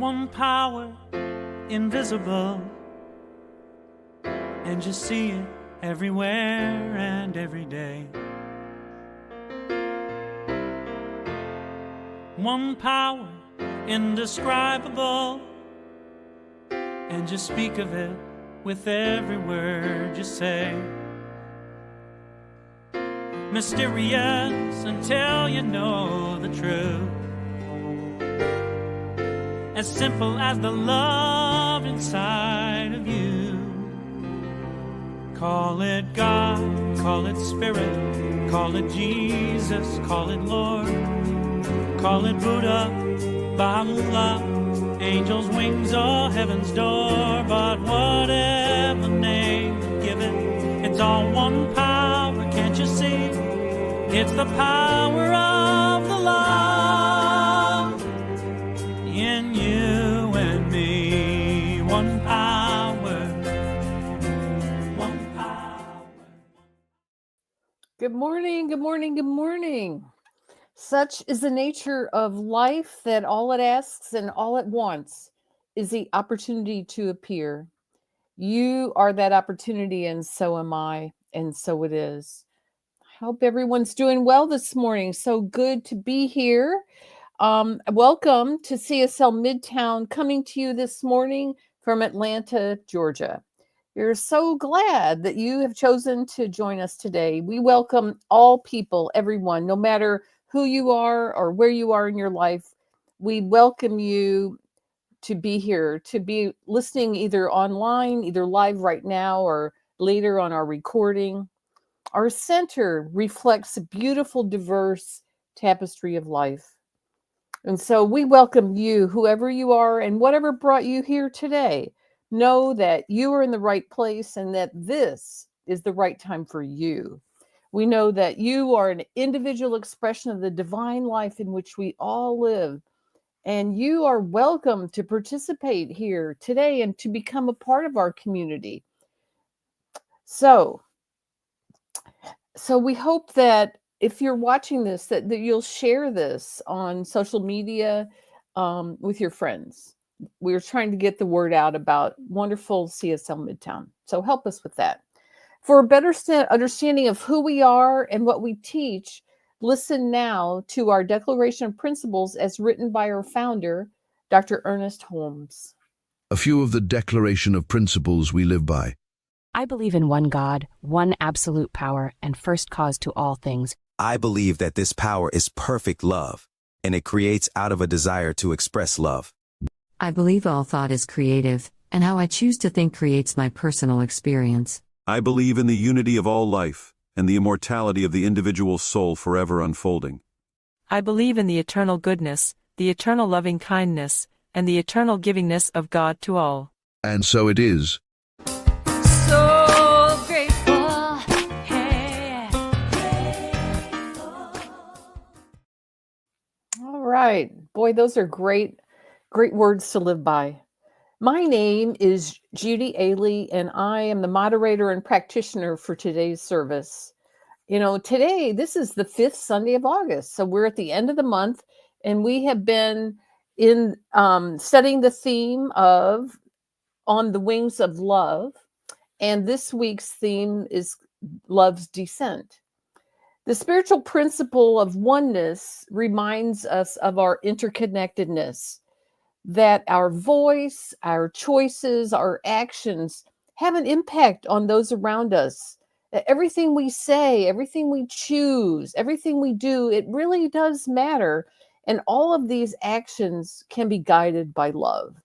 one power, invisible, and you see it everywhere and every day. One power, indescribable, and you speak of it with every word you say. Mysterious until you know the truth. As simple as the love inside of you. Call it God, call it Spirit, call it Jesus, call it Lord, call it Buddha, Baha'u'llah, angels' wings or heaven's door. But whatever name you give it, it's all one power, can't you see? It's the power of the love in you and me. One power, one power. Good morning, good morning, good morning. Such is the nature of life that all it asks and all it wants is the opportunity to appear. You are that opportunity, and so am I, and so it is. I hope everyone's doing well this morning. So good to be here. Welcome to CSL Midtown, coming to you this morning from Atlanta, Georgia. We're so glad that you have chosen to join us today. We welcome all people, everyone, no matter who you are or where you are in your life. We welcome you to be here, to be listening either online, either live right now or later on our recording. Our center reflects a beautiful, diverse tapestry of life. And so we welcome you, whoever you are, and whatever brought you here today. Know that you are in the right place and that this is the right time for you. We know that you are an individual expression of the divine life in which we all live. And you are welcome to participate here today and to become a part of our community. So we hope that if you're watching this, that you'll share this on social media with your friends. We're trying to get the word out about wonderful CSL Midtown. So help us with that. For a better understanding of who we are and what we teach, listen now to our Declaration of Principles as written by our founder, Dr. Ernest Holmes. A few of the Declaration of Principles we live by. I believe in one God, one absolute power, and first cause to all things. I believe that this power is perfect love, and it creates out of a desire to express love. I believe all thought is creative, and how I choose to think creates my personal experience. I believe in the unity of all life, and the immortality of the individual soul forever unfolding. I believe in the eternal goodness, the eternal loving kindness, and the eternal givingness of God to all. And so it is. So grateful, hey. All right. Boy, those are great words to live by. My name is Judy Aehle, and I am the moderator and practitioner for today's service. You know, today, this is the 5th Sunday of August, so we're at the end of the month, and we have been in studying the theme of On the Wings of Love, and this week's theme is Love's Descent. The spiritual principle of oneness reminds us of our interconnectedness, that our voice, our choices, our actions have an impact on those around us. Everything we say, everything we choose, everything we do, it really does matter. And all of these actions can be guided by love.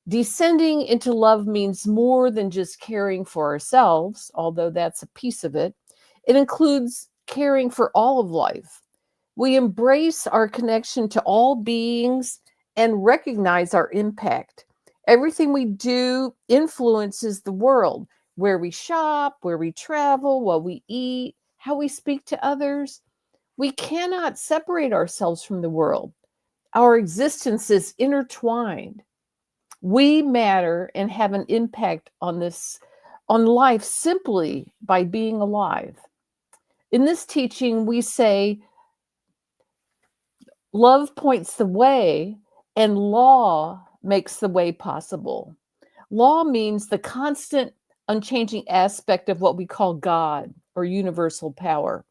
Descending into love means more than just caring for ourselves, although that's a piece of it. It includes caring for all of life. We embrace our connection to all beings and recognize our impact. Everything we do influences the world, where we shop, where we travel, what we eat, how we speak to others. We cannot separate ourselves from the world. Our existence is intertwined. We matter and have an impact on life simply by being alive. In this teaching, we say, love points the way and law makes the way possible. Law means the constant, unchanging aspect of what we call God or universal power.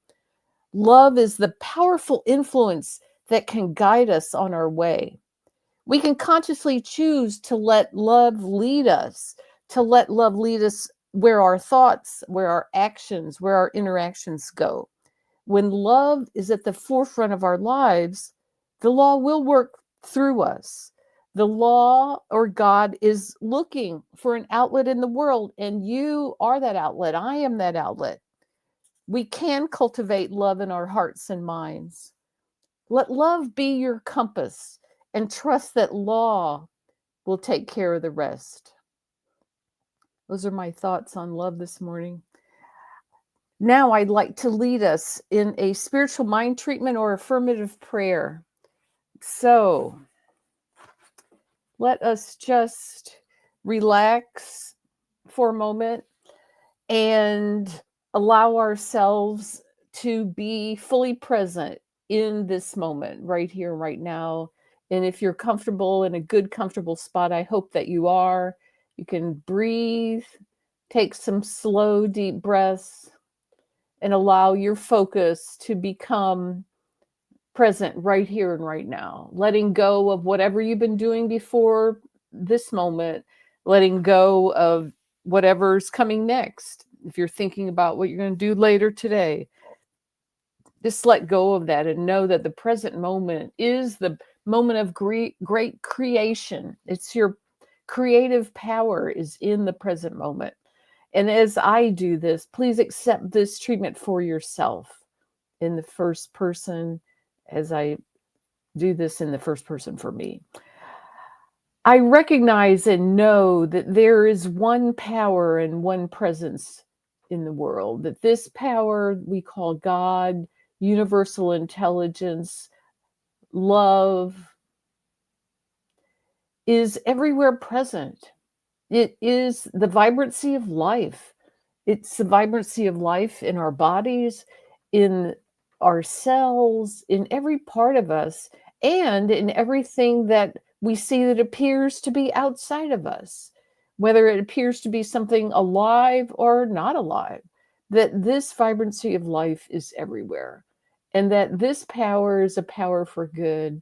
Love is the powerful influence that can guide us on our way. We can consciously choose to let love lead us, where our thoughts, where our actions, where our interactions go. When love is at the forefront of our lives, the law will work through us. The law or God is looking for an outlet in the world, and you are that outlet. I am that outlet. We can cultivate love in our hearts and minds. Let love be your compass and trust that law will take care of the rest. Those are my thoughts on love this morning. Now I'd like to lead us in a spiritual mind treatment or affirmative prayer. So let us just relax for a moment and allow ourselves to be fully present in this moment, right here, right now. And if you're comfortable in a good, comfortable spot, I hope that you are. You can breathe, take some slow, deep breaths, and allow your focus to become present right here and right now, letting go of whatever you've been doing before this moment, letting go of whatever's coming next. If you're thinking about what you're going to do later today, just let go of that and know that the present moment is the moment of great creation. It's your creative power is in the present moment. And as I do this, please accept this treatment for yourself in the first person, as I do this in the first person for me. I recognize and know that there is one power and one presence in the world, that this power we call God, universal intelligence, love, is everywhere present. It is the vibrancy of life. It's the vibrancy of life in our bodies, in our cells, in every part of us, and in everything that we see that appears to be outside of us, whether it appears to be something alive or not alive, that this vibrancy of life is everywhere, and that this power is a power for good,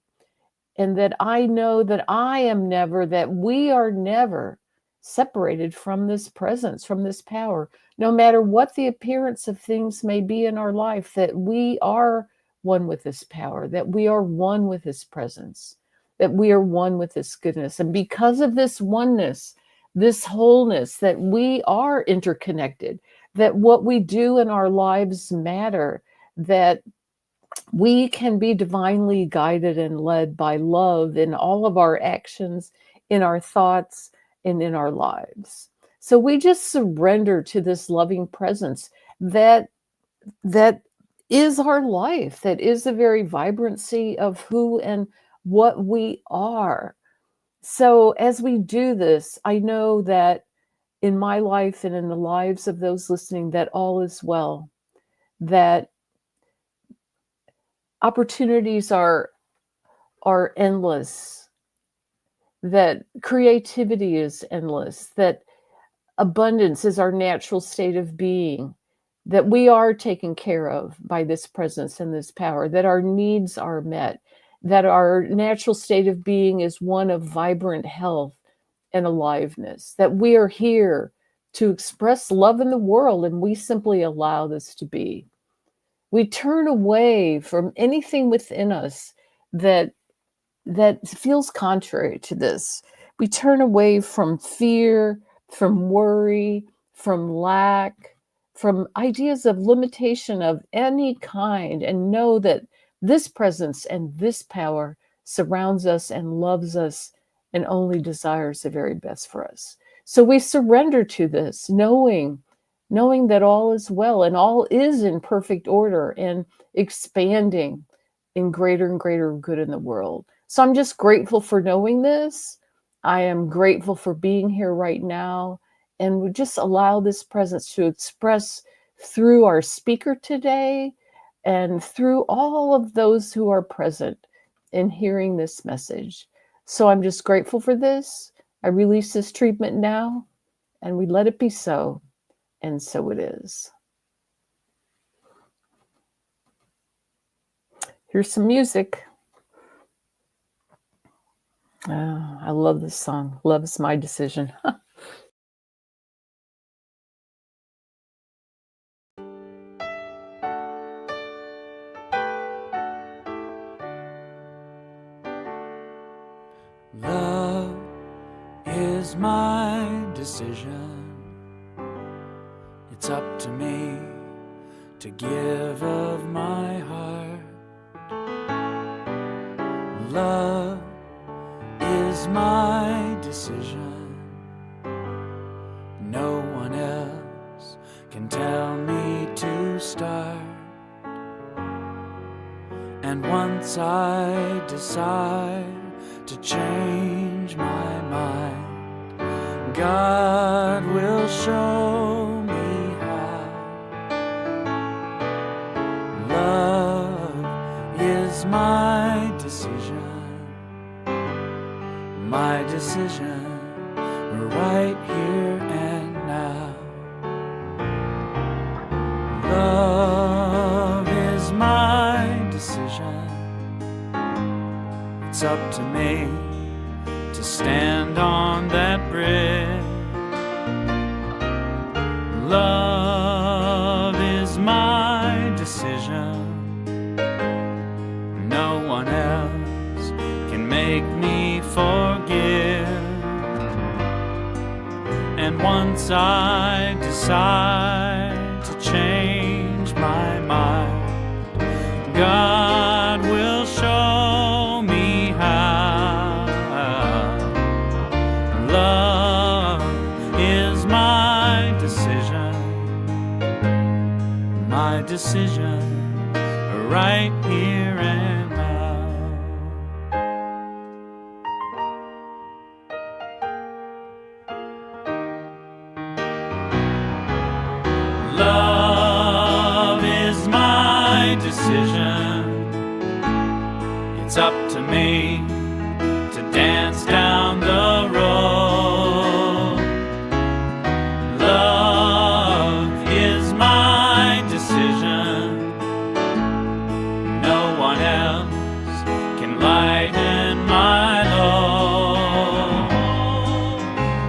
and that I know that I am never, that we are never separated from this presence, from this power, no matter what the appearance of things may be in our life, that we are one with this power, that we are one with this presence, that we are one with this goodness. And because of this oneness, this wholeness, that we are interconnected, that what we do in our lives matter, that we can be divinely guided and led by love in all of our actions, in our thoughts, and in our lives. So we just surrender to this loving presence that is our life, that is the very vibrancy of who and what we are. So as we do this, I know that in my life and in the lives of those listening, that all is well, that opportunities are endless, that creativity is endless, that abundance is our natural state of being, that we are taken care of by this presence and this power, that our needs are met, that our natural state of being is one of vibrant health and aliveness, that we are here to express love in the world, and we simply allow this to be. We turn away from anything within us that feels contrary to this. We turn away from fear, from worry, from lack, from ideas of limitation of any kind, and know that this presence and this power surrounds us and loves us and only desires the very best for us. So we surrender to this, knowing that all is well and all is in perfect order and expanding in greater and greater good in the world. So I'm just grateful for knowing this. I am grateful for being here right now, and we just allow this presence to express through our speaker today and through all of those who are present in hearing this message. So I'm just grateful for this. I release this treatment now, and we let it be so. And so it is. Here's some music. Oh, I love this song. Love is my decision. Love is my decision. It's up to me to give of my heart. Love is my decision. No one else can tell me to start. And once I decide to change my mind, God will show me how. Love is my decision. My decision, right here and now. Love is my decision. It's up to me to stand on that bridge. Love is my decision. No one else can make me forgive. And once I decide to change my mind, God will show me how. Love is my decision. My decision, right here and now. Love is my decision. It's up to me to dance down the road. Love is my decision. No one else can lighten my load.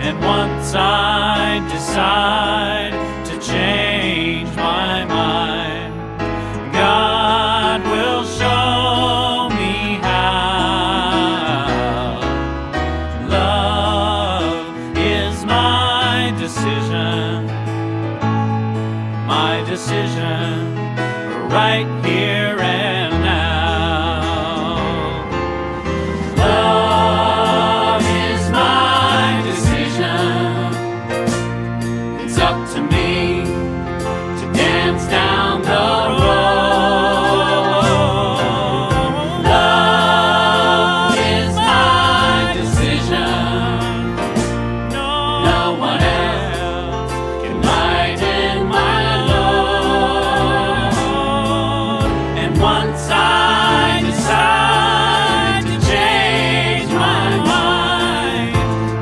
And once I decide to change my mind, God will show me how. Love is my decision. My decision, right here and now. Love is my decision. It's up to me to dance down the road. Love is my decision. No one else can lighten my load. And once I decide to change my mind,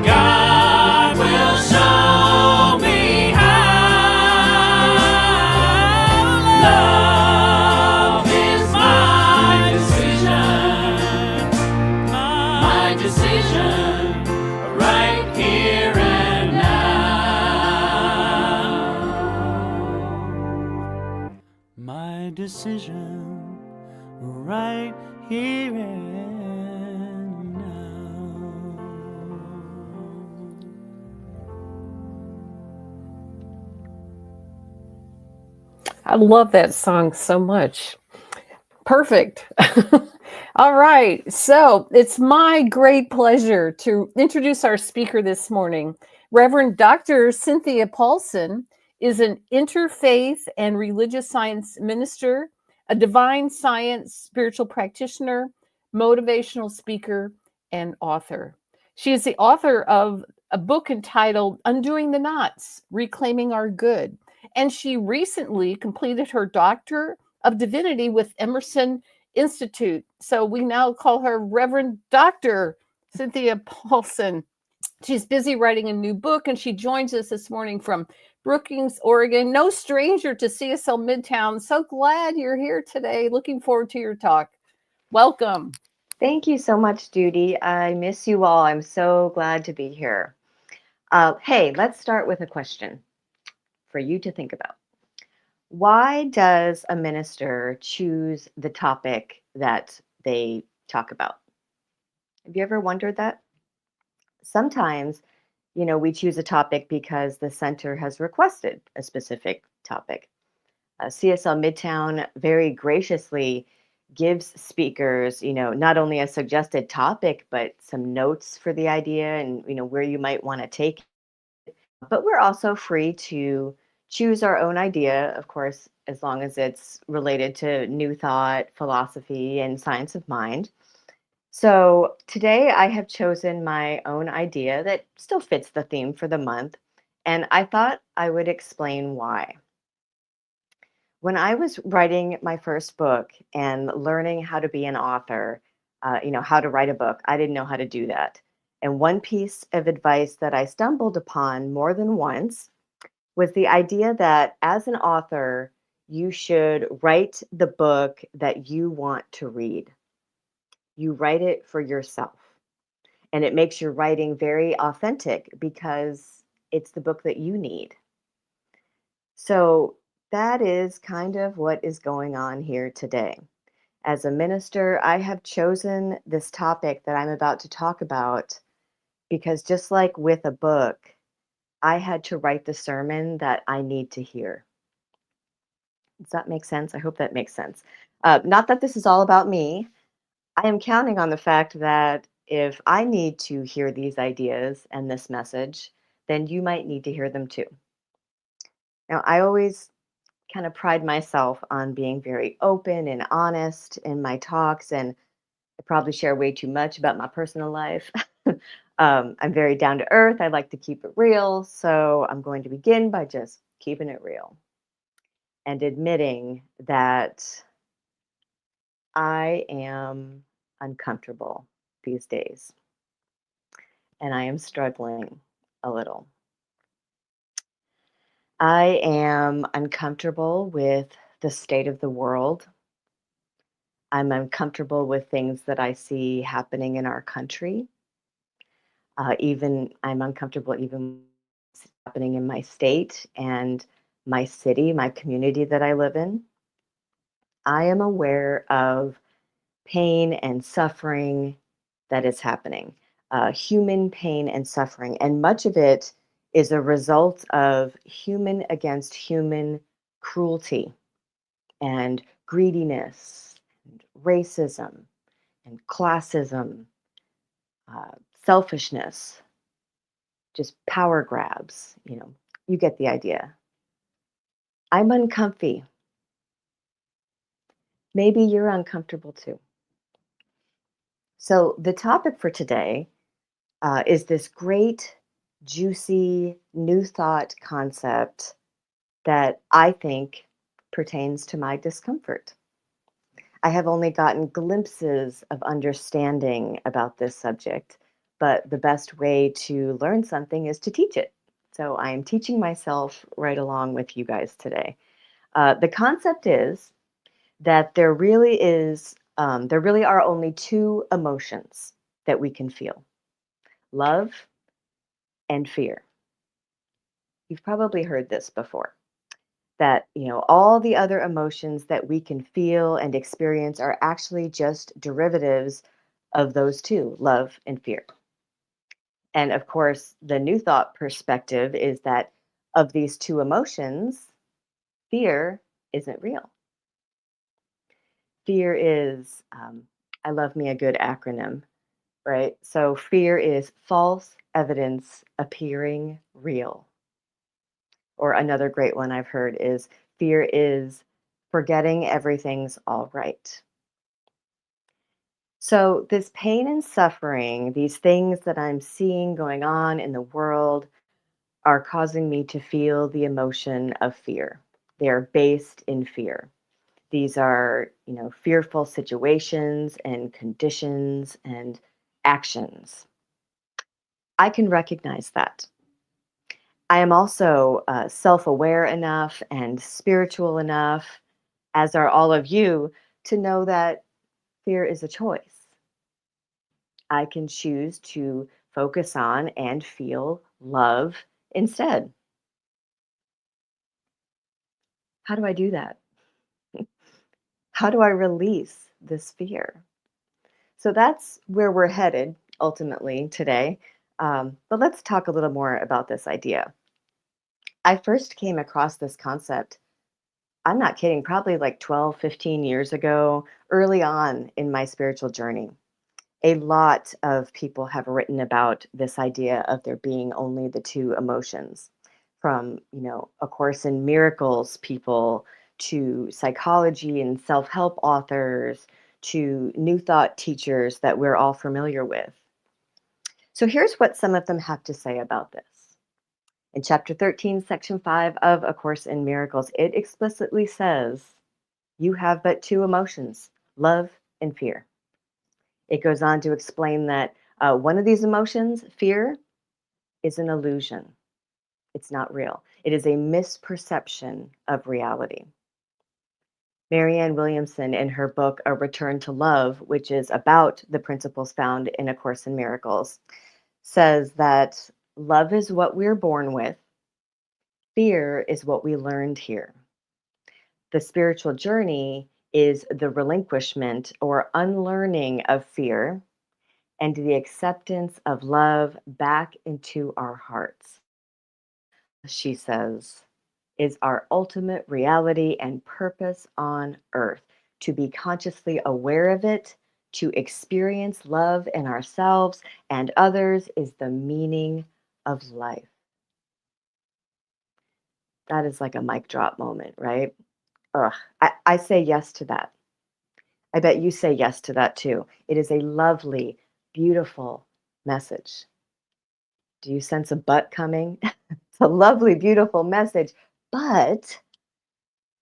God will show me how. Love is my decision. My decision, right here and now. My decision, right here and now. I love that song so much. Perfect. All right. So it's my great pleasure to introduce our speaker this morning. Reverend Dr. Cynthia Paulsen is an interfaith and religious science minister, a divine science spiritual practitioner, motivational speaker, and author. She is the author of a book entitled Undoing the Knots, Reclaiming Our Good. And she recently completed her Doctor of Divinity with Emerson Institute. So we now call her Reverend Dr. Cynthia Paulsen. She's busy writing a new book, and she joins us this morning from Brookings, Oregon. No stranger to CSL Midtown. So glad you're here today. Looking forward to your talk. Welcome. Thank you so much, Judy. I miss you all. I'm so glad to be here. Hey, let's start with a question for you to think about. Why does a minister choose the topic that they talk about? Have you ever wondered that? Sometimes, we choose a topic because the center has requested a specific topic. CSL Midtown very graciously gives speakers, not only a suggested topic, but some notes for the idea and, where you might want to take it. But we're also free to choose our own idea, of course, as long as it's related to new thought, philosophy, and science of mind. So today I have chosen my own idea that still fits the theme for the month, and I thought I would explain why. When I was writing my first book and learning how to be an author, how to write a book, I didn't know how to do that. And one piece of advice that I stumbled upon more than once was the idea that as an author, you should write the book that you want to read. You write it for yourself. And it makes your writing very authentic because it's the book that you need. So that is kind of what is going on here today. As a minister, I have chosen this topic that I'm about to talk about because just like with a book, I had to write the sermon that I need to hear. Does that make sense? I hope that makes sense. Not that this is all about me. I am counting on the fact that if I need to hear these ideas and this message, then you might need to hear them too. Now, I always kind of pride myself on being very open and honest in my talks, and I probably share way too much about my personal life. I'm very down to earth. I like to keep it real. So I'm going to begin by just keeping it real and admitting that I am uncomfortable these days and I am struggling a little. I am uncomfortable with the state of the world. I'm uncomfortable with things that I see happening in our country. Even I'm uncomfortable even what's happening in my state and my city, my community that I live in. I am aware of pain and suffering that is happening, human pain and suffering. And much of it is a result of human against human cruelty and greediness, and racism and classism, uh, selfishness, just power grabs. You get the idea. I'm uncomfy. Maybe you're uncomfortable too. So, the topic for today is this great, juicy, new thought concept that I think pertains to my discomfort. I have only gotten glimpses of understanding about this subject, but the best way to learn something is to teach it. So I am teaching myself right along with you guys today. The concept is that there really are only two emotions that we can feel: love and fear. You've probably heard this before, that all the other emotions that we can feel and experience are actually just derivatives of those two, love and fear. And of course, the new thought perspective is that of these two emotions, fear isn't real. Fear is, I love me a good acronym, right? So fear is false evidence appearing real. Or another great one I've heard is fear is forgetting everything's all right. So, this pain and suffering, these things that I'm seeing going on in the world, are causing me to feel the emotion of fear. They are based in fear. These are, fearful situations and conditions and actions. I can recognize that. I am also self-aware enough and spiritual enough, as are all of you, to know that fear is a choice. I can choose to focus on and feel love instead. How do I do that? How do I release this fear? So that's where we're headed ultimately today. But let's talk a little more about this idea. I first came across this concept, I'm not kidding, probably like 12, 15 years ago, early on in my spiritual journey. A lot of people have written about this idea of there being only the two emotions, from, A Course in Miracles people to psychology and self-help authors to New Thought teachers that we're all familiar with. So here's what some of them have to say about this. In chapter 13, section 5 of A Course in Miracles, it explicitly says, you have but two emotions, love and fear. It goes on to explain that one of these emotions, fear, is an illusion. It's not real. It is a misperception of reality. Marianne Williamson, in her book, A Return to Love, which is about the principles found in A Course in Miracles, says that love is what we're born with. Fear is what we learned here. The spiritual journey is the relinquishment or unlearning of fear and the acceptance of love back into our hearts. She says, is our ultimate reality and purpose on earth, to be consciously aware of it, to experience love in ourselves and others is the meaning of life. That is like a mic drop moment, right? Ugh, I say yes to that. I bet you say yes to that too. It is a lovely, beautiful message. Do you sense a but coming? It's a lovely, beautiful message. But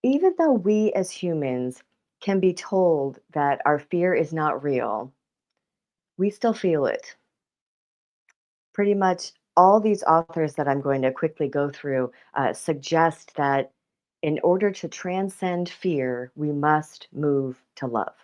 even though we as humans can be told that our fear is not real, we still feel it. Pretty much all these authors that I'm going to quickly go through suggest that in order to transcend fear, we must move to love.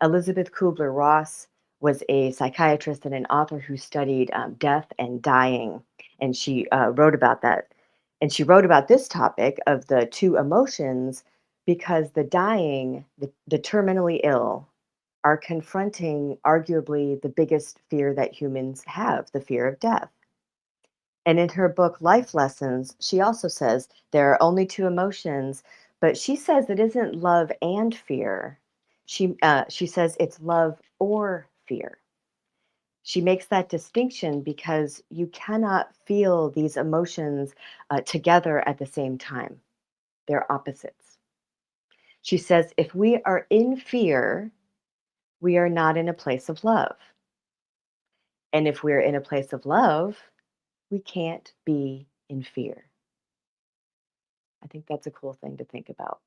Elizabeth Kubler-Ross was a psychiatrist and an author who studied death and dying, and she wrote about that. And she wrote about this topic of the two emotions because the dying, the terminally ill, are confronting arguably the biggest fear that humans have, the fear of death. And in her book, Life Lessons, she also says there are only two emotions, but she says it isn't love and fear. She says it's love or fear. She makes that distinction because you cannot feel these emotions together at the same time. They're opposites. She says if we are in fear, we are not in a place of love. And if we're in a place of love, we can't be in fear. I think that's a cool thing to think about.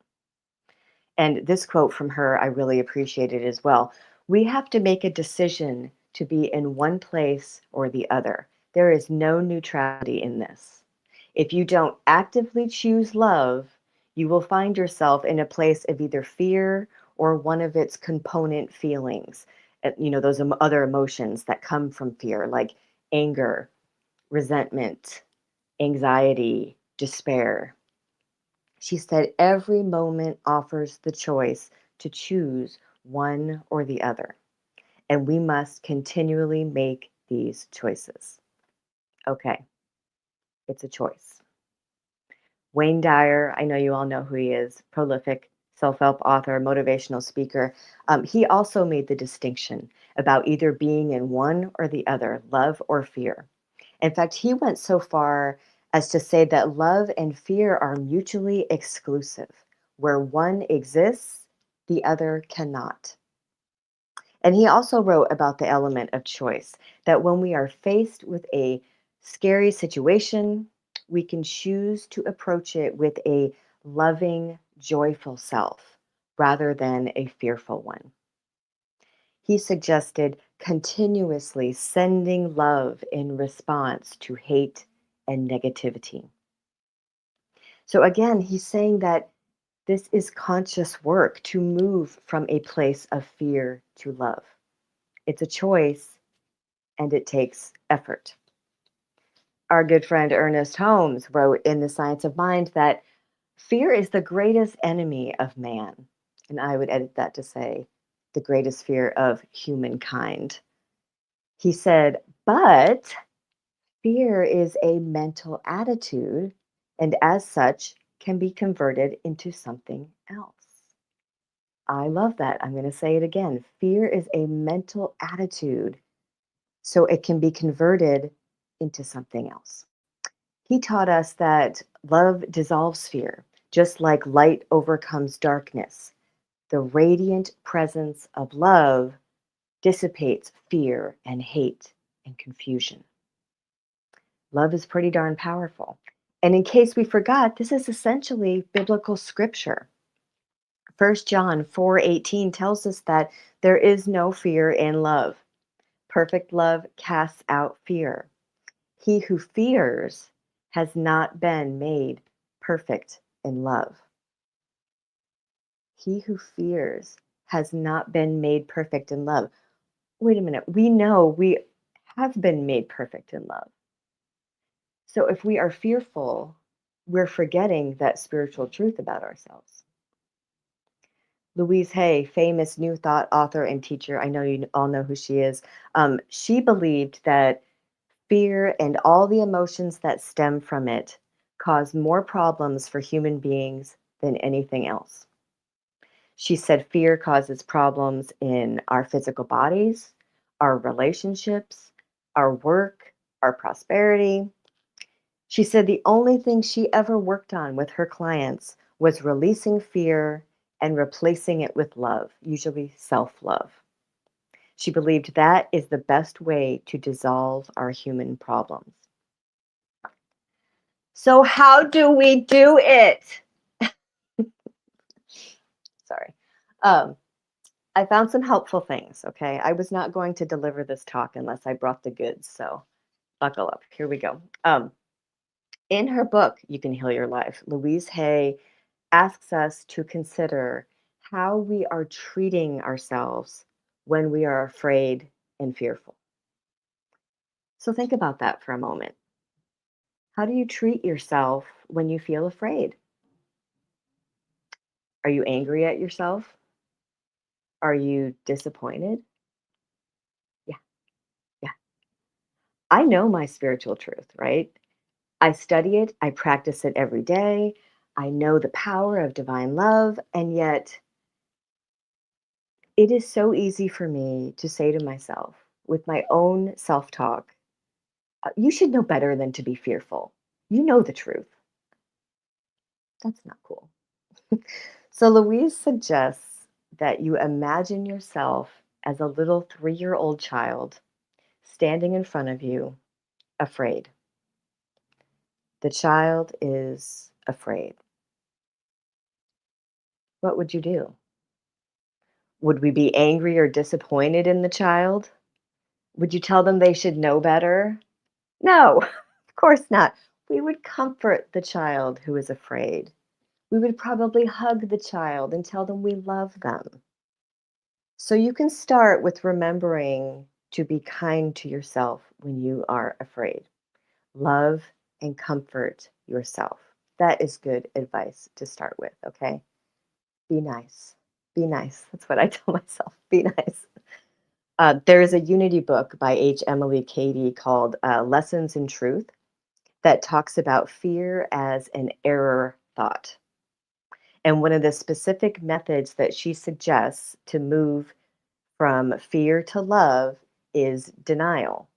And this quote from her, I really appreciated as well. We have to make a decision to be in one place or the other. There is no neutrality in this. If you don't actively choose love, you will find yourself in a place of either fear or one of its component feelings. Those other emotions that come from fear, like anger, resentment, anxiety, despair. She said every moment offers the choice to choose one or the other, and we must continually make these choices. Okay, it's a choice. Wayne Dyer, I know you all know who he is, prolific self-help author, motivational speaker. He also made the distinction about either being in one or the other, love or fear. In fact, he went so far as to say that love and fear are mutually exclusive. Where one exists, the other cannot. And he also wrote about the element of choice, that when we are faced with a scary situation, we can choose to approach it with a loving, joyful self rather than a fearful one. He suggested continuously sending love in response to hate and negativity. So again, he's saying that this is conscious work to move from a place of fear to love. It's a choice and it takes effort. Our good friend Ernest Holmes wrote in The Science of Mind that fear is the greatest enemy of man. And I would edit that to say the greatest fear of humankind. He said, but fear is a mental attitude and as such can be converted into something else. I love that. I'm going to say it again. Fear is a mental attitude, so it can be converted into something else. He taught us that love dissolves fear, just like light overcomes darkness. The radiant presence of love dissipates fear and hate and confusion. Love is pretty darn powerful. And in case we forgot, this is essentially biblical scripture. 1 John 4:18 tells us that there is no fear in love. Perfect love casts out fear. He who fears has not been made perfect in love. He who fears has not been made perfect in love. Wait a minute. We know we have been made perfect in love. So if we are fearful, we're forgetting that spiritual truth about ourselves. Louise Hay, famous New Thought author and teacher, I know you all know who she is. She believed that fear and all the emotions that stem from it cause more problems for human beings than anything else. She said fear causes problems in our physical bodies, our relationships, our work, our prosperity. She said the only thing she ever worked on with her clients was releasing fear and replacing it with love, usually self-love. She believed that is the best way to dissolve our human problems. So how do we do it? Sorry. I found some helpful things, okay? I was not going to deliver this talk unless I brought the goods, so buckle up. Here we go. In her book, You Can Heal Your Life, Louise Hay asks us to consider how we are treating ourselves when we are afraid and fearful. So think about that for a moment. How do you treat yourself when you feel afraid? Are you angry at yourself? Are you disappointed? Yeah, yeah. I know my spiritual truth, right? I study it, I practice it every day. I know the power of divine love, and yet it is so easy for me to say to myself with my own self talk, you should know better than to be fearful. You know the truth. That's not cool. So Louise suggests that you imagine yourself as a little 3-year-old child standing in front of you, afraid. The child is afraid. What would you do? Would we be angry or disappointed in the child? Would you tell them they should know better? No, of course not. We would comfort the child who is afraid. We would probably hug the child and tell them we love them. So you can start with remembering to be kind to yourself when you are afraid. Love and comfort yourself. That is good advice to start with, okay? Be nice. Be nice. That's what I tell myself. Be nice. There is a Unity book by H. Emily Cady called Lessons in Truth that talks about fear as an error thought. And one of the specific methods that she suggests to move from fear to love is denial,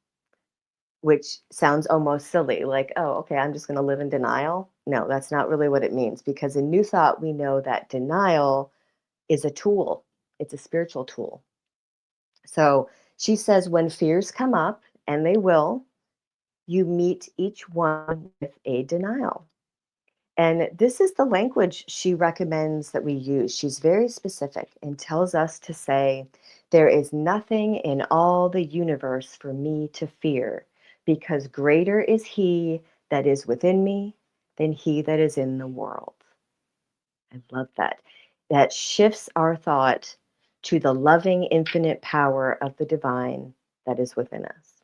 which sounds almost silly, like, oh, okay, I'm just going to live in denial. No, that's not really what it means, because in New Thought, we know that denial is a tool, it's a spiritual tool. So she says when fears come up, and they will, you meet each one with a denial. And this is the language she recommends that we use. She's very specific and tells us to say, there is nothing in all the universe for me to fear, because greater is he that is within me than he that is in the world. I love that. That shifts our thought to the loving, infinite power of the divine that is within us.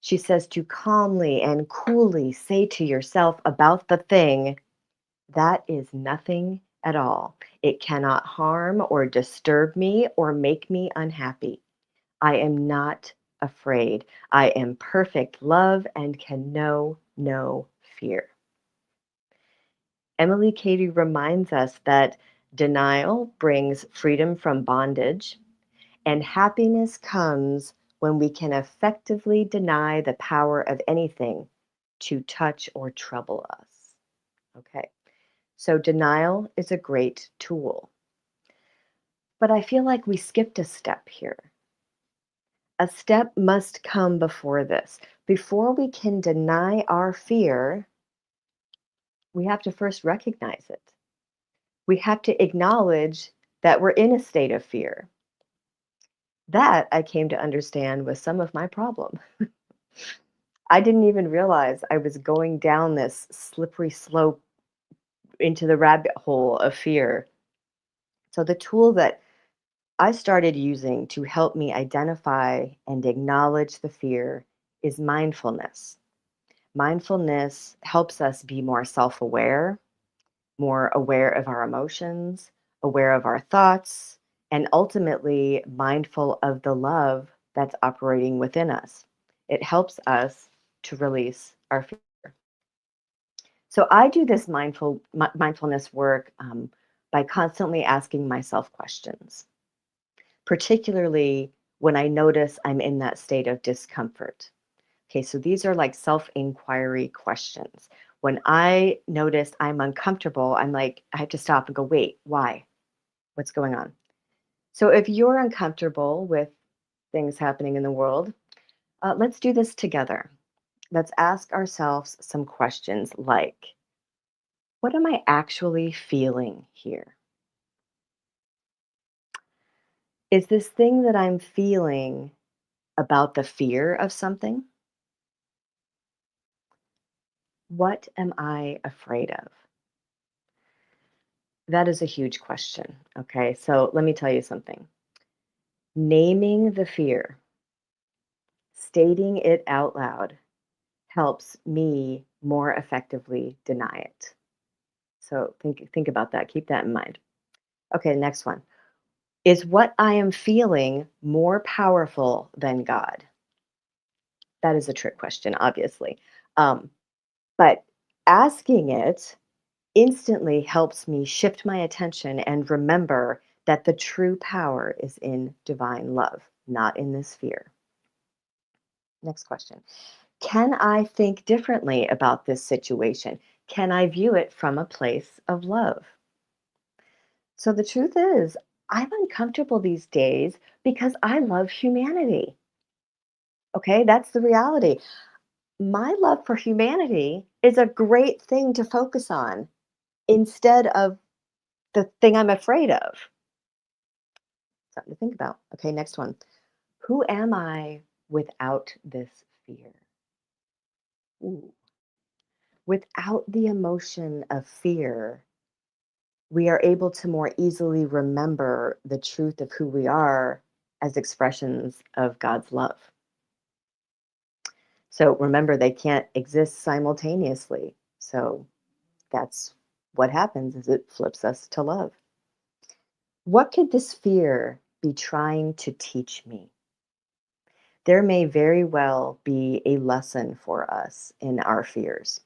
She says to calmly and coolly say to yourself about the thing, that is nothing at all. It cannot harm or disturb me or make me unhappy. I am not afraid. I am perfect love and can know no fear. Emily Cady reminds us that denial brings freedom from bondage, and happiness comes when we can effectively deny the power of anything to touch or trouble us. Okay, so denial is a great tool. But I feel like we skipped a step here. A step must come before this. Before we can deny our fear, we have to first recognize it. We have to acknowledge that we're in a state of fear. That I came to understand was some of my problem. I didn't even realize I was going down this slippery slope into the rabbit hole of fear. So, the tool that I started using to help me identify and acknowledge the fear is mindfulness. Mindfulness helps us be more self aware, more aware of our emotions, aware of our thoughts, and ultimately mindful of the love that's operating within us. It helps us to release our fear. So I do this mindfulness work by constantly asking myself questions, particularly when I notice I'm in that state of discomfort. Okay, so these are like self-inquiry questions. When I notice I'm uncomfortable, I'm like, I have to stop and go, wait, why? What's going on? So if you're uncomfortable with things happening in the world, let's do this together. Let's ask ourselves some questions like, what am I actually feeling here? Is this thing that I'm feeling about the fear of something? What am I afraid of? That is a huge question. Okay, so let me tell you something. Naming the fear, stating it out loud, helps me more effectively deny it. So think about that. Keep that in mind. Okay, next one. Is what I am feeling more powerful than God? That is a trick question, obviously. Um, but asking it instantly helps me shift my attention and remember that the true power is in divine love, not in this fear. Next question. Can I think differently about this situation? Can I view it from a place of love? So the truth is, I'm uncomfortable these days because I love humanity. Okay, that's the reality. My love for humanity is a great thing to focus on instead of the thing I'm afraid of. Something to think about. Okay, next one. Who am I without this fear? Ooh. Without the emotion of fear, we are able to more easily remember the truth of who we are as expressions of God's love. So remember, they can't exist simultaneously. So that's what happens is it flips us to love. What could this fear be trying to teach me? There may very well be a lesson for us in our fears.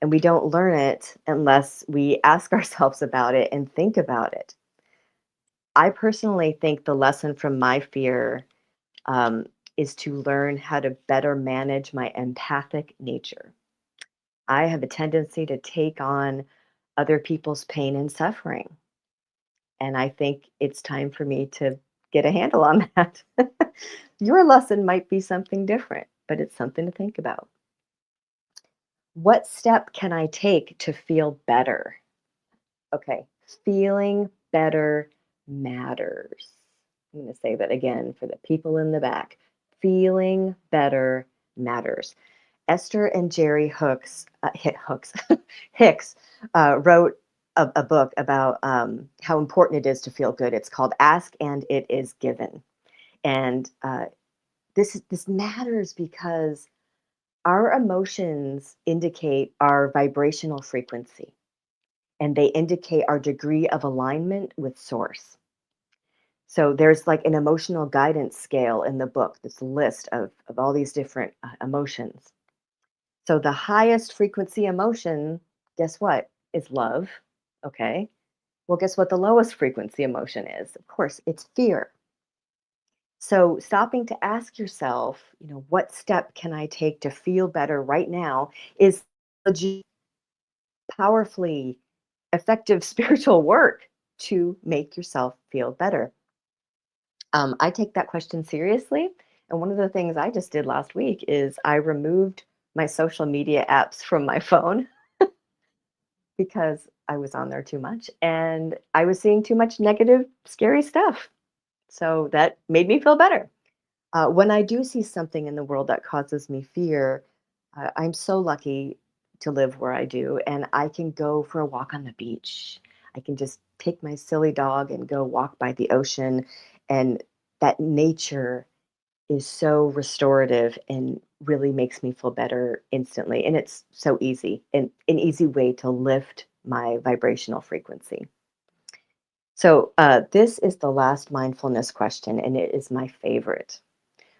And we don't learn it unless we ask ourselves about it and think about it. I personally think the lesson from my fear is to learn how to better manage my empathic nature. I have a tendency to take on other people's pain and suffering. And I think it's time for me to get a handle on that. Your lesson might be something different, but it's something to think about. What step can I take to feel better? Okay, feeling better matters. I'm going to say that again for the people in the back. Feeling better matters. Esther and Jerry Hicks wrote a book about how important it is to feel good. It's called Ask and It Is Given. And this matters because our emotions indicate our vibrational frequency, and they indicate our degree of alignment with source. So there's like an emotional guidance scale in the book, this list of all these different emotions. So the highest frequency emotion, guess what, is love. Okay. Well, guess what the lowest frequency emotion is? Of course, it's fear. So stopping to ask yourself, what step can I take to feel better right now is powerfully effective spiritual work to make yourself feel better. I take that question seriously. And one of the things I just did last week is I removed my social media apps from my phone because I was on there too much and I was seeing too much negative, scary stuff. So that made me feel better. When I do see something in the world that causes me fear, I'm so lucky to live where I do, and I can go for a walk on the beach. I can just take my silly dog and go walk by the ocean, and that nature is so restorative and really makes me feel better instantly. And it's so easy and an easy way to lift my vibrational frequency. So, this is the last mindfulness question, and it is my favorite.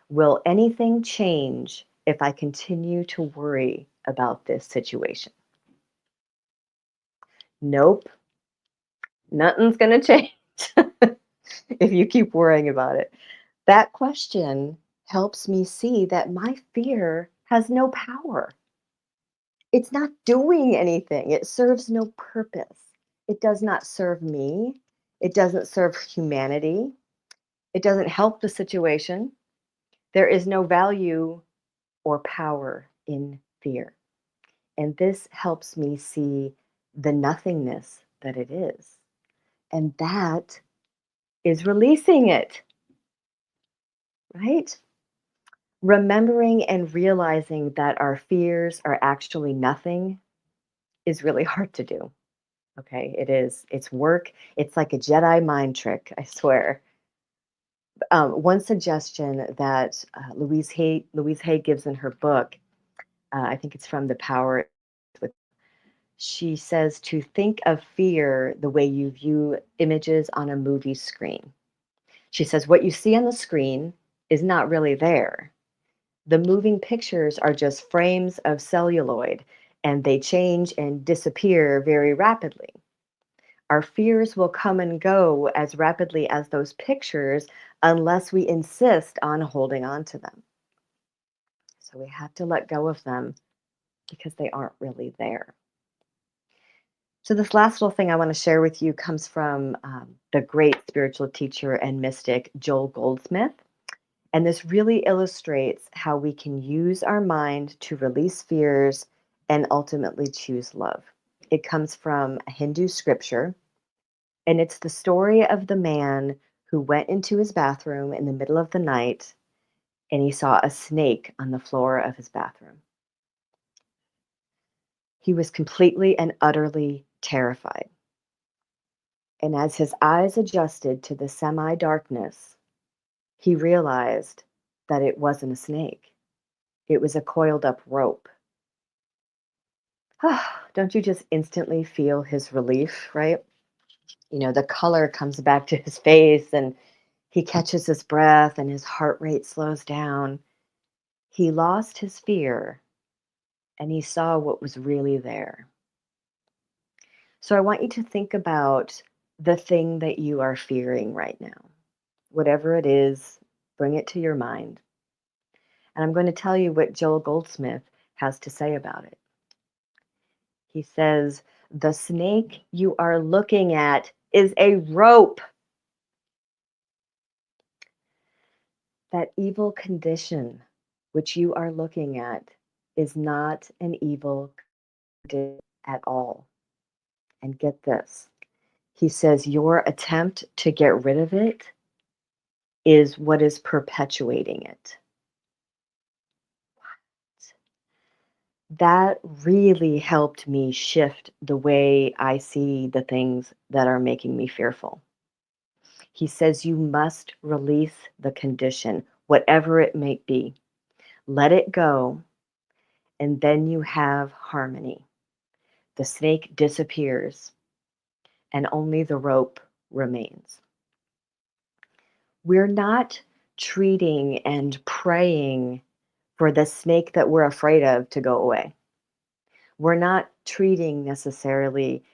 Will anything change if I continue to worry about this situation? Nope, nothing's going to change if you keep worrying about it. That question helps me see that my fear has no power. It's not doing anything, it serves no purpose. It does not serve me, it doesn't serve humanity, it doesn't help the situation. There is no value or power in fear. And this helps me see the nothingness that it is. And that is releasing it, right? Remembering and realizing that our fears are actually nothing is really hard to do. Okay, it is. It's work. It's like a Jedi mind trick, I swear. One suggestion that Louise Hay gives in her book, I think it's from The Power. She says to think of fear the way you view images on a movie screen. She says what you see on the screen is not really there. The moving pictures are just frames of celluloid, and they change and disappear very rapidly. Our fears will come and go as rapidly as those pictures unless we insist on holding on to them. So we have to let go of them because they aren't really there. So, this last little thing I want to share with you comes from the great spiritual teacher and mystic Joel Goldsmith. And this really illustrates how we can use our mind to release fears and ultimately choose love. It comes from a Hindu scripture, and it's the story of the man who went into his bathroom in the middle of the night and he saw a snake on the floor of his bathroom. He was completely and utterly terrified. And as his eyes adjusted to the semi-darkness, he realized that it wasn't a snake. It was a coiled up rope. Don't you just instantly feel his relief, right? The color comes back to his face and he catches his breath and his heart rate slows down. He lost his fear and he saw what was really there. So I want you to think about the thing that you are fearing right now. Whatever it is, bring it to your mind. And I'm going to tell you what Joel Goldsmith has to say about it. He says, the snake you are looking at is a rope. That evil condition which you are looking at is not an evil did at all. And get this. He says your attempt to get rid of it is what is perpetuating it. That really helped me shift the way I see the things that are making me fearful. He says you must release the condition, whatever it may be. Let it go, and then you have harmony. The snake disappears, and only the rope remains. We're not treating and praying for the snake that we're afraid of to go away. We're not treating necessarily,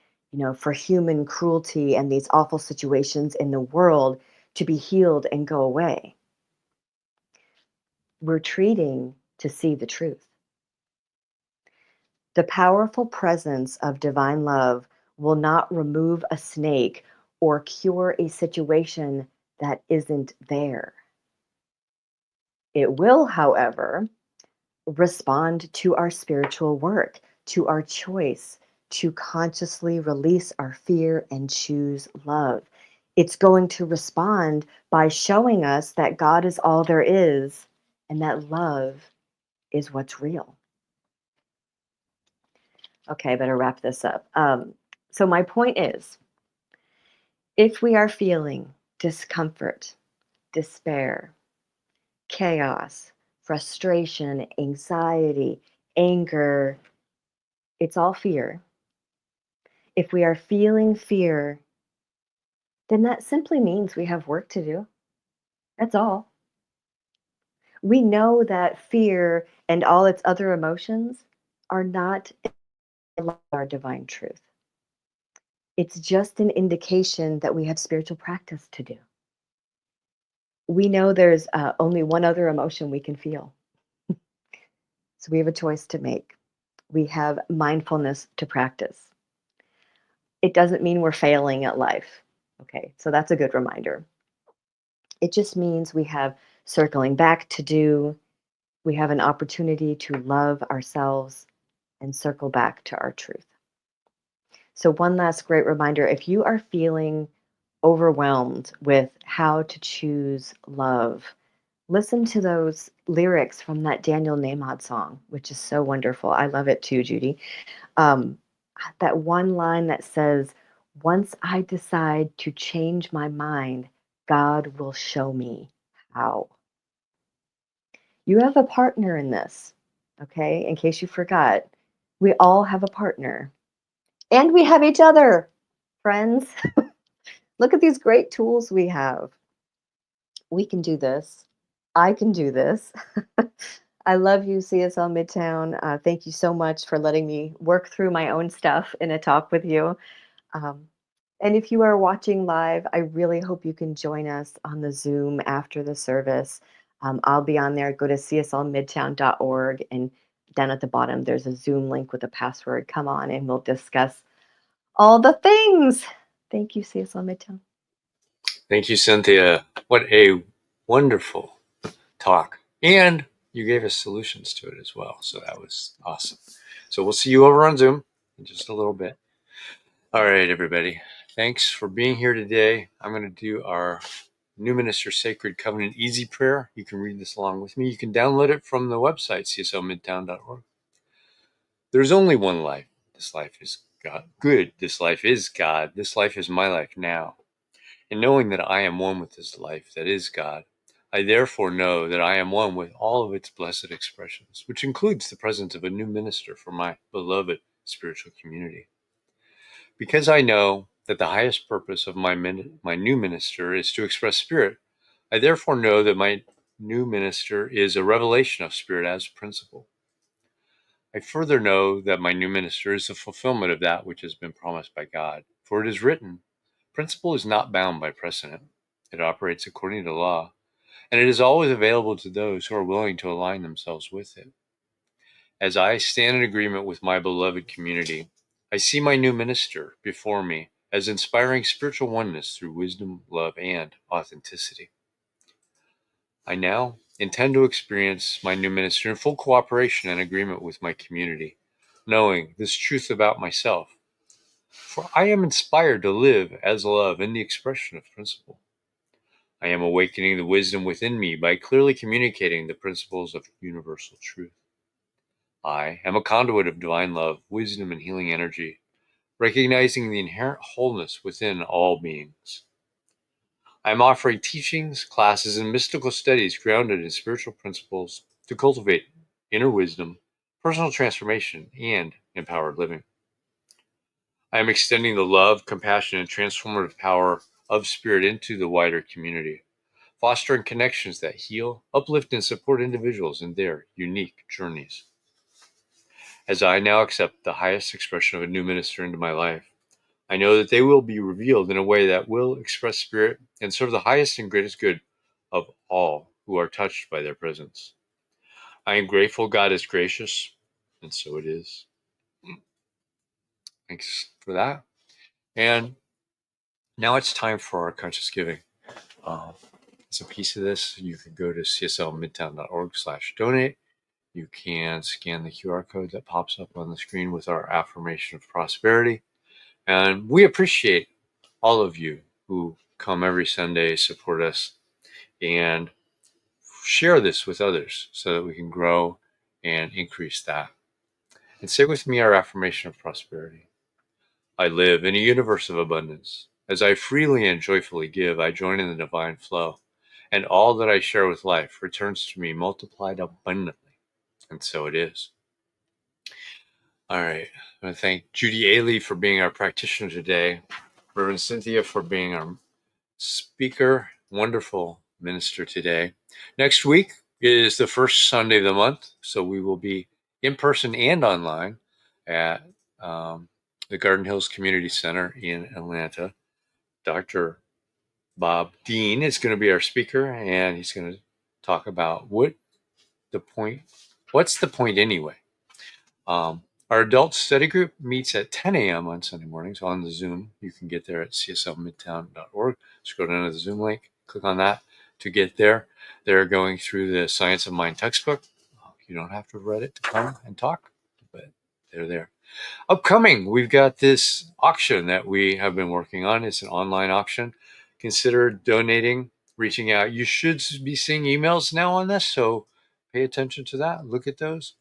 for human cruelty and these awful situations in the world to be healed and go away. We're treating to see the truth. The powerful presence of divine love will not remove a snake or cure a situation that isn't there. It will, however, respond to our spiritual work, to our choice to consciously release our fear and choose love. It's going to respond by showing us that God is all there is and that love is what's real. Okay, I better wrap this up. So my point is, if we are feeling discomfort, despair, chaos, frustration, anxiety, anger, it's all fear. If we are feeling fear, then that simply means we have work to do. That's all. We know that fear and all its other emotions are not our divine truth. It's just an indication that we have spiritual practice to do. We know there's only one other emotion we can feel. So we have a choice to make. We have mindfulness to practice. It doesn't mean we're failing at life. Okay, so that's a good reminder. It just means we have circling back to do. We have an opportunity to love ourselves and circle back to our truth. So one last great reminder, if you are feeling overwhelmed with how to choose love, listen to those lyrics from that Daniel Nahmod song, which is so wonderful. I love it too, Judy. That one line that says, once I decide to change my mind, God will show me how. You have a partner in this, okay? In case you forgot, we all have a partner. And we have each other, friends. Look at these great tools we have. We can do this. I can do this. I love you, CSL Midtown. Thank you so much for letting me work through my own stuff in a talk with you. And if you are watching live, I really hope you can join us on the Zoom after the service. I'll be on there. Go to cslmidtown.org, and down at the bottom, there's a Zoom link with a password. Come on, and we'll discuss all the things. Thank you, CSL Midtown. Thank you, Cynthia. What a wonderful talk. And you gave us solutions to it as well. So that was awesome. So we'll see you over on Zoom in just a little bit. All right, everybody. Thanks for being here today. I'm going to do our New Minister Sacred Covenant Easy Prayer. You can read this along with me. You can download it from the website, cslmidtown.org. There's only one life. This life is God. Good. This life is God. This life is my life now. And knowing that I am one with this life that is God, I therefore know that I am one with all of its blessed expressions, which includes the presence of a new minister for my beloved spiritual community. Because I know that the highest purpose of my new minister is to express spirit, I therefore know that my new minister is a revelation of spirit as principle. I further know that my new minister is the fulfillment of that which has been promised by God. For it is written, principle is not bound by precedent. It operates according to law, and it is always available to those who are willing to align themselves with it. As I stand in agreement with my beloved community, I see my new minister before me as inspiring spiritual oneness through wisdom, love, and authenticity. I now intend to experience my new minister in full cooperation and agreement with my community, knowing this truth about myself. For I am inspired to live as love in the expression of principle. I am awakening the wisdom within me by clearly communicating the principles of universal truth. I am a conduit of divine love, wisdom, and healing energy, recognizing the inherent wholeness within all beings. I am offering teachings, classes, and mystical studies grounded in spiritual principles to cultivate inner wisdom, personal transformation, and empowered living. I am extending the love, compassion, and transformative power of spirit into the wider community, fostering connections that heal, uplift, and support individuals in their unique journeys. As I now accept the highest expression of a new minister into my life, I know that they will be revealed in a way that will express spirit and serve the highest and greatest good of all who are touched by their presence. I am grateful God is gracious, and so it is. Thanks for that. And now it's time for our conscious giving. As a piece of this, you can go to cslmidtown.org/donate. You can scan the QR code that pops up on the screen with our affirmation of prosperity. And we appreciate all of you who come every Sunday, support us, and share this with others so that we can grow and increase that. And say with me our affirmation of prosperity. I live in a universe of abundance. As I freely and joyfully give, I join in the divine flow, and all that I share with life returns to me multiplied abundantly. And so it is. All right. I want to thank Judy Aehle for being our practitioner today. Reverend Cynthia for being our speaker. Wonderful minister today. Next week is the first Sunday of the month, so we will be in person and online at the Garden Hills Community Center in Atlanta. Dr. Bob Dean is going to be our speaker, and he's going to talk about what's the point anyway. Our adult study group meets at 10 a.m. on Sunday mornings on the Zoom. You can get there at cslmidtown.org. Scroll down to the Zoom link, click on that to get there. They're going through the Science of Mind textbook. You don't have to have read it to come and talk, but they're there. Upcoming, we've got this auction that we have been working on. It's an online auction. Consider donating, reaching out. You should be seeing emails now on this, so pay attention to that. Look at those.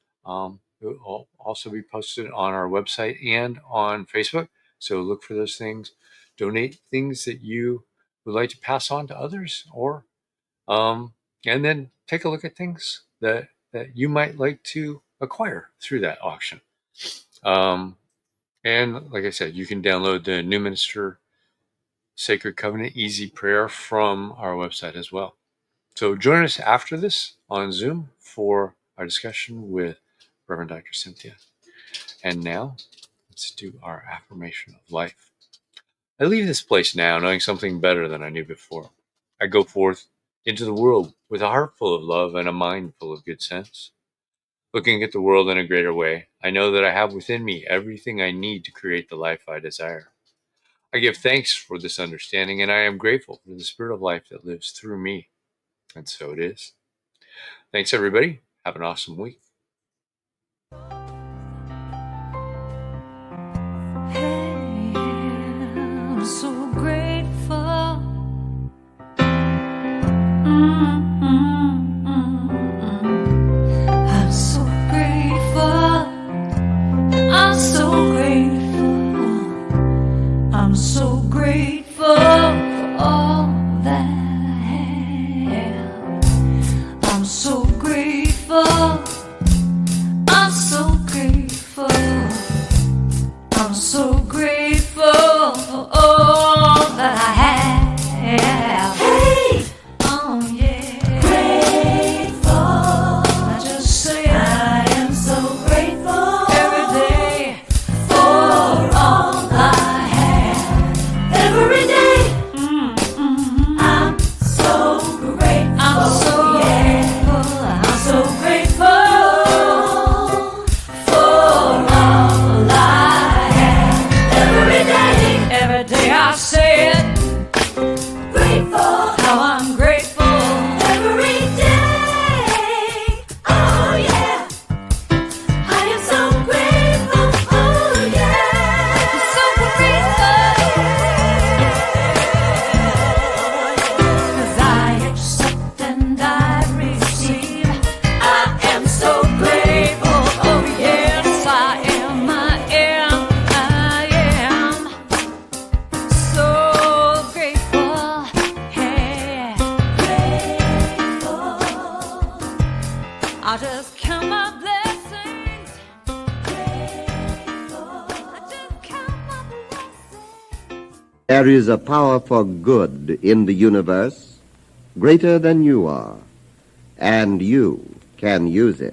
It will also be posted on our website and on Facebook. So look for those things. Donate things that you would like to pass on to others, or and then take a look at things that you might like to acquire through that auction. And like I said, you can download the New Minister Sacred Covenant Easy Prayer from our website as well. So join us after this on Zoom for our discussion with Reverend Dr. Cynthia. And now, let's do our affirmation of life. I leave this place now knowing something better than I knew before. I go forth into the world with a heart full of love and a mind full of good sense. Looking at the world in a greater way, I know that I have within me everything I need to create the life I desire. I give thanks for this understanding, and I am grateful for the spirit of life that lives through me. And so it is. Thanks, everybody. Have an awesome week. I'm so grateful. I'm so grateful. I'm so grateful. I'm so grateful for all that I have. I'm so grateful. I'm so grateful. I'm so grateful for all that I have. Hey! Oh yeah. Grateful. I just say I am so grateful every day for all I have. Every day I'm There is a power for good in the universe greater than you are, and you can use it.